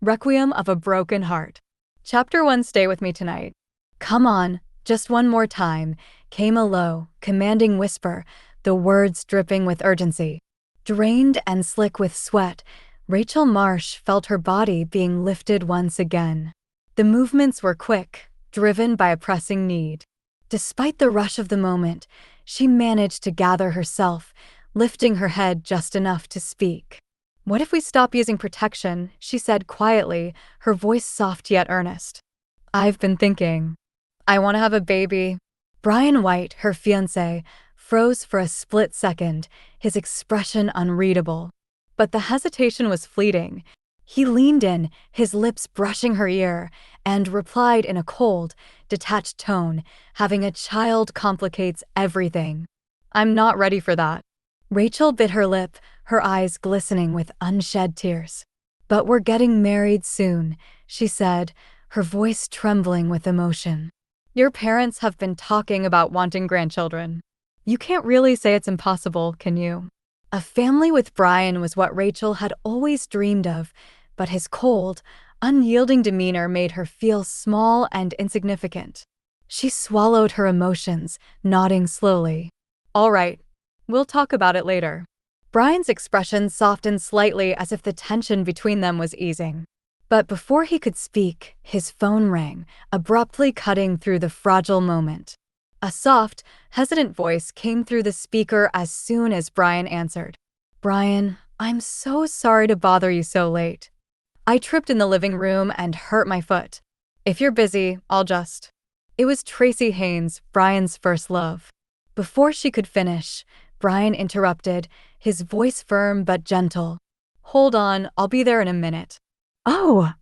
Requiem of a Broken Heart. Chapter 1. Stay with me tonight. Come on, just one more time, came a low, commanding whisper, the words dripping with urgency. Drained and slick with sweat, Rachel Marsh felt her body being lifted once again. The movements were quick, driven by a pressing need. Despite the rush of the moment, she managed to gather herself, lifting her head just enough to speak. "What if we stop using protection?" she said quietly, her voice soft yet earnest. "I've been thinking. I want to have a baby." Brian White, her fiancé, froze for a split second, his expression unreadable. But the hesitation was fleeting. He leaned in, his lips brushing her ear, and replied in a cold, detached tone, "Having a child complicates everything. I'm not ready for that." Rachel bit her lip, her eyes glistening with unshed tears. "But we're getting married soon," she said, her voice trembling with emotion. "Your parents have been talking about wanting grandchildren. You can't really say it's impossible, can you?" A family with Brian was what Rachel had always dreamed of, but his cold, unyielding demeanor made her feel small and insignificant. She swallowed her emotions, nodding slowly. "All right. We'll talk about it later." Brian's expression softened slightly as if the tension between them was easing. But before he could speak, his phone rang, abruptly cutting through the fragile moment. A soft, hesitant voice came through the speaker as soon as Brian answered. "Brian, I'm so sorry to bother you so late. I tripped in the living room and hurt my foot. If you're busy, I'll just..." It was Tracy Haynes, Brian's first love. Before she could finish, Brian interrupted, his voice firm but gentle. "Hold on, I'll be there in a minute." "Oh!"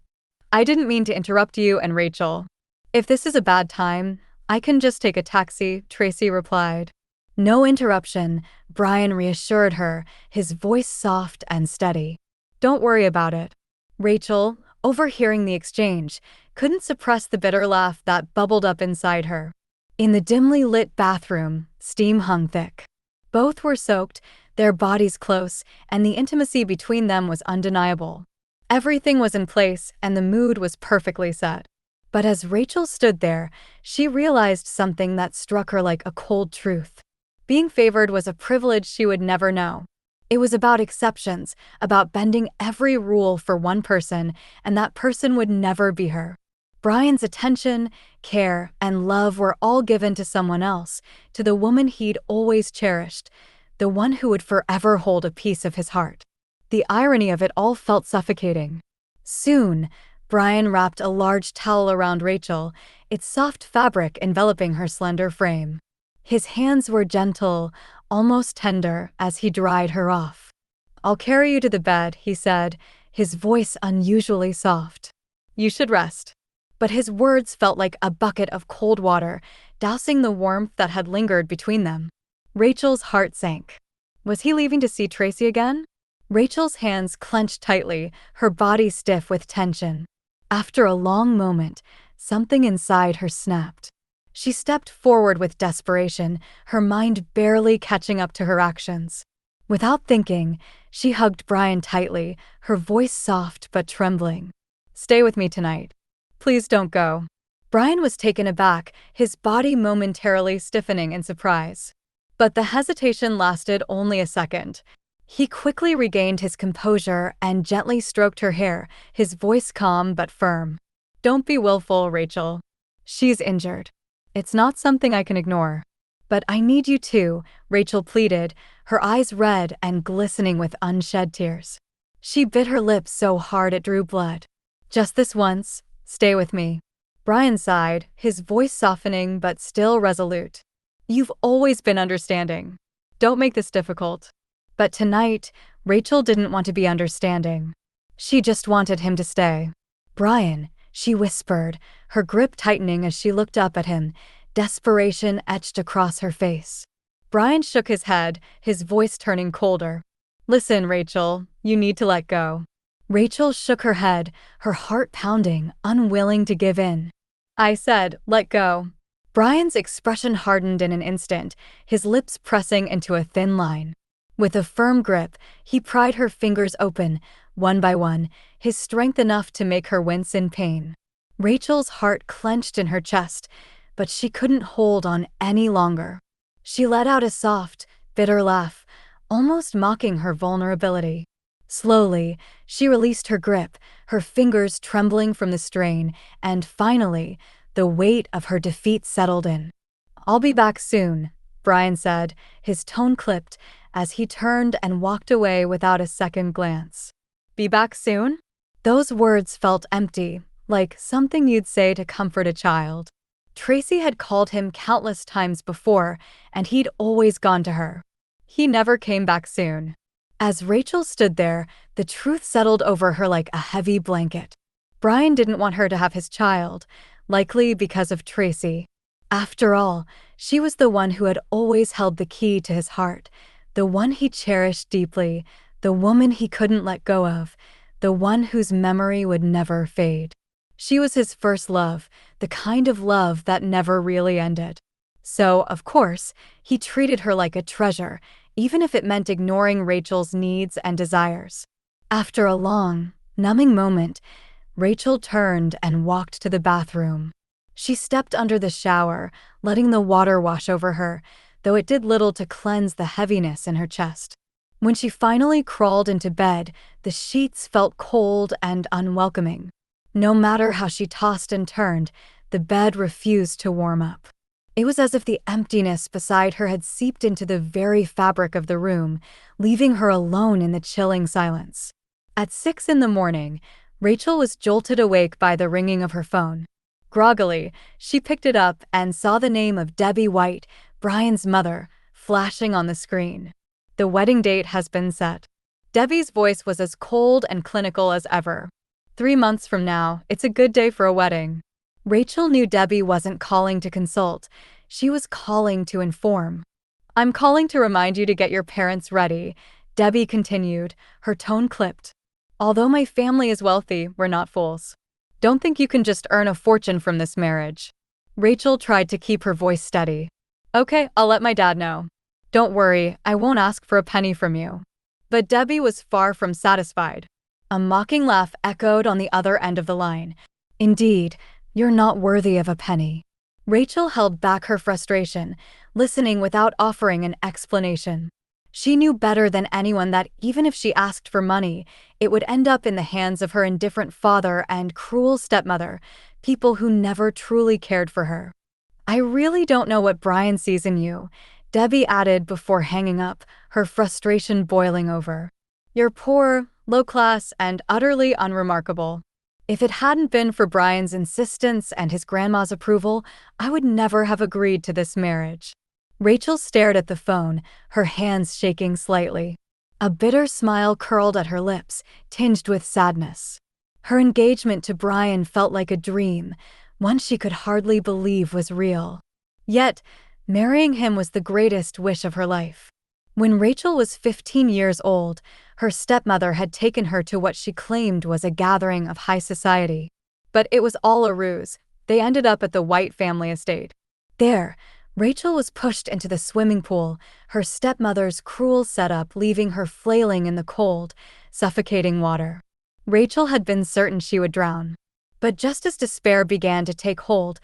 "I didn't mean to interrupt you and Rachel. If this is a bad time, I can just take a taxi," Tracy replied. "No interruption," Brian reassured her, his voice soft and steady. "Don't worry about it." Rachel, overhearing the exchange, couldn't suppress the bitter laugh that bubbled up inside her. In the dimly lit bathroom, steam hung thick. Both were soaked, their bodies close, and the intimacy between them was undeniable. Everything was in place, and the mood was perfectly set. But as Rachel stood there, she realized something that struck her like a cold truth. Being favored was a privilege she would never know. It was about exceptions, about bending every rule for one person, and that person would never be her. Brian's attention, care, and love were all given to someone else, to the woman he'd always cherished, the one who would forever hold a piece of his heart. The irony of it all felt suffocating. Soon, Brian wrapped a large towel around Rachel, its soft fabric enveloping her slender frame. His hands were gentle, almost tender, as he dried her off. "I'll carry you to the bed," he said, his voice unusually soft. "You should rest." But his words felt like a bucket of cold water, dousing the warmth that had lingered between them. Rachel's heart sank. Was he leaving to see Tracy again? Rachel's hands clenched tightly, her body stiff with tension. After a long moment, something inside her snapped. She stepped forward with desperation, her mind barely catching up to her actions. Without thinking, she hugged Brian tightly, her voice soft but trembling. "Stay with me tonight. Please don't go." Brian was taken aback, his body momentarily stiffening in surprise. But the hesitation lasted only a second. He quickly regained his composure and gently stroked her hair, his voice calm but firm. "Don't be willful, Rachel. She's injured. It's not something I can ignore." "But I need you to," Rachel pleaded, her eyes red and glistening with unshed tears. She bit her lips so hard it drew blood. "Just this once. Stay with me." Brian sighed, his voice softening but still resolute. "You've always been understanding. Don't make this difficult." But tonight, Rachel didn't want to be understanding. She just wanted him to stay. "Brian," she whispered, her grip tightening as she looked up at him, desperation etched across her face. Brian shook his head, his voice turning colder. "Listen, Rachel, you need to let go." Rachel shook her head, her heart pounding, unwilling to give in. "I said, let go." Brian's expression hardened in an instant, his lips pressing into a thin line. With a firm grip, he pried her fingers open, one by one, his strength enough to make her wince in pain. Rachel's heart clenched in her chest, but she couldn't hold on any longer. She let out a soft, bitter laugh, almost mocking her vulnerability. Slowly, she released her grip, her fingers trembling from the strain, and finally, the weight of her defeat settled in. "I'll be back soon," Brian said, his tone clipped, as he turned and walked away without a second glance. "Be back soon?" Those words felt empty, like something you'd say to comfort a child. Tracy had called him countless times before, and he'd always gone to her. He never came back soon. As Rachel stood there, the truth settled over her like a heavy blanket. Brian didn't want her to have his child, likely because of Tracy. After all, she was the one who had always held the key to his heart, the one he cherished deeply, the woman he couldn't let go of, the one whose memory would never fade. She was his first love, the kind of love that never really ended. So, of course, he treated her like a treasure, even if it meant ignoring Rachel's needs and desires. After a long, numbing moment, Rachel turned and walked to the bathroom. She stepped under the shower, letting the water wash over her, though it did little to cleanse the heaviness in her chest. When she finally crawled into bed, the sheets felt cold and unwelcoming. No matter how she tossed and turned, the bed refused to warm up. It was as if the emptiness beside her had seeped into the very fabric of the room, leaving her alone in the chilling silence. At 6 in the morning, Rachel was jolted awake by the ringing of her phone. Groggily, she picked it up and saw the name of Debbie White, Brian's mother, flashing on the screen. "The wedding date has been set." Debbie's voice was as cold and clinical as ever. 3 months from now, it's a good day for a wedding." Rachel knew Debbie wasn't calling to consult. She was calling to inform. "I'm calling to remind you to get your parents ready," Debbie continued, her tone clipped. "Although my family is wealthy, we're not fools. Don't think you can just earn a fortune from this marriage." Rachel tried to keep her voice steady. "Okay, I'll let my dad know. Don't worry, I won't ask for a penny from you." But Debbie was far from satisfied. A mocking laugh echoed on the other end of the line. "Indeed, you're not worthy of a penny." Rachel held back her frustration, listening without offering an explanation. She knew better than anyone that even if she asked for money, it would end up in the hands of her indifferent father and cruel stepmother, people who never truly cared for her. "I really don't know what Brian sees in you," Debbie added before hanging up, her frustration boiling over. "You're poor, low-class, and utterly unremarkable. If it hadn't been for Brian's insistence and his grandma's approval, I would never have agreed to this marriage." Rachel stared at the phone, her hands shaking slightly. A bitter smile curled at her lips, tinged with sadness. Her engagement to Brian felt like a dream, one she could hardly believe was real. Yet, marrying him was the greatest wish of her life. When Rachel was 15 years old, her stepmother had taken her to what she claimed was a gathering of high society. But it was all a ruse. They ended up at the White family estate. There, Rachel was pushed into the swimming pool, her stepmother's cruel setup leaving her flailing in the cold, suffocating water. Rachel had been certain she would drown. But just as despair began to take hold,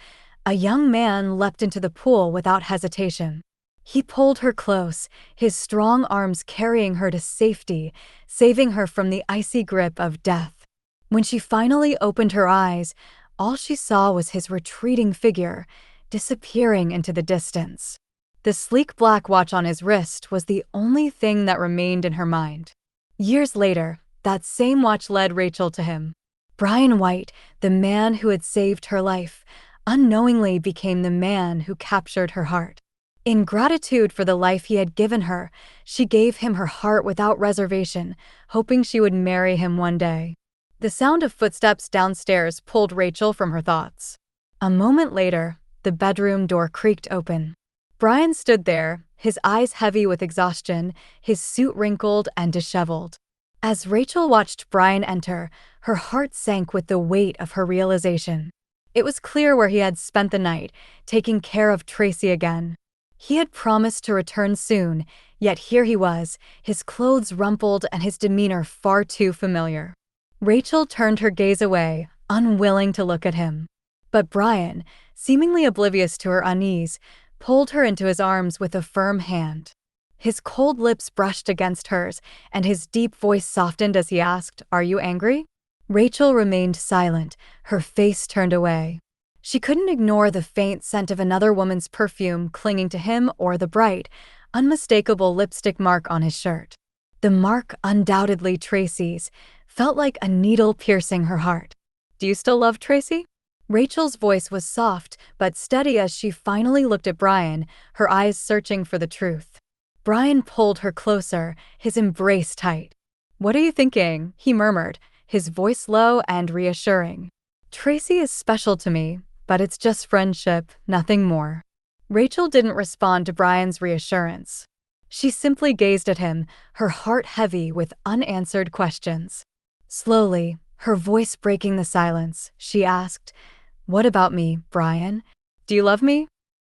a young man leapt into the pool without hesitation. He pulled her close, his strong arms carrying her to safety, saving her from the icy grip of death. When she finally opened her eyes, all she saw was his retreating figure, disappearing into the distance. The sleek black watch on his wrist was the only thing that remained in her mind. Years later, that same watch led Rachel to him. Brian White, the man who had saved her life, unknowingly became the man who captured her heart. In gratitude for the life he had given her, she gave him her heart without reservation, hoping she would marry him one day. The sound of footsteps downstairs pulled Rachel from her thoughts. A moment later, the bedroom door creaked open. Brian stood there, his eyes heavy with exhaustion, his suit wrinkled and disheveled. As Rachel watched Brian enter, her heart sank with the weight of her realization. It was clear where he had spent the night, taking care of Tracy again. He had promised to return soon, yet here he was, his clothes rumpled and his demeanor far too familiar. Rachel turned her gaze away, unwilling to look at him. But Brian, seemingly oblivious to her unease, pulled her into his arms with a firm hand. His cold lips brushed against hers, and his deep voice softened as he asked, "Are you angry?" Rachel remained silent, her face turned away. She couldn't ignore the faint scent of another woman's perfume clinging to him or the bright, unmistakable lipstick mark on his shirt. The mark, undoubtedly Tracy's, felt like a needle piercing her heart. "Do you still love Tracy?" Rachel's voice was soft but steady as she finally looked at Brian, her eyes searching for the truth. Brian pulled her closer, his embrace tight. "What are you thinking?" he murmured, his voice low and reassuring. "Tracy is special to me, but it's just friendship, nothing more." Rachel didn't respond to Brian's reassurance. She simply gazed at him, her heart heavy with unanswered questions. Slowly, her voice breaking the silence, she asked, "What about me, Brian? Do you love me?"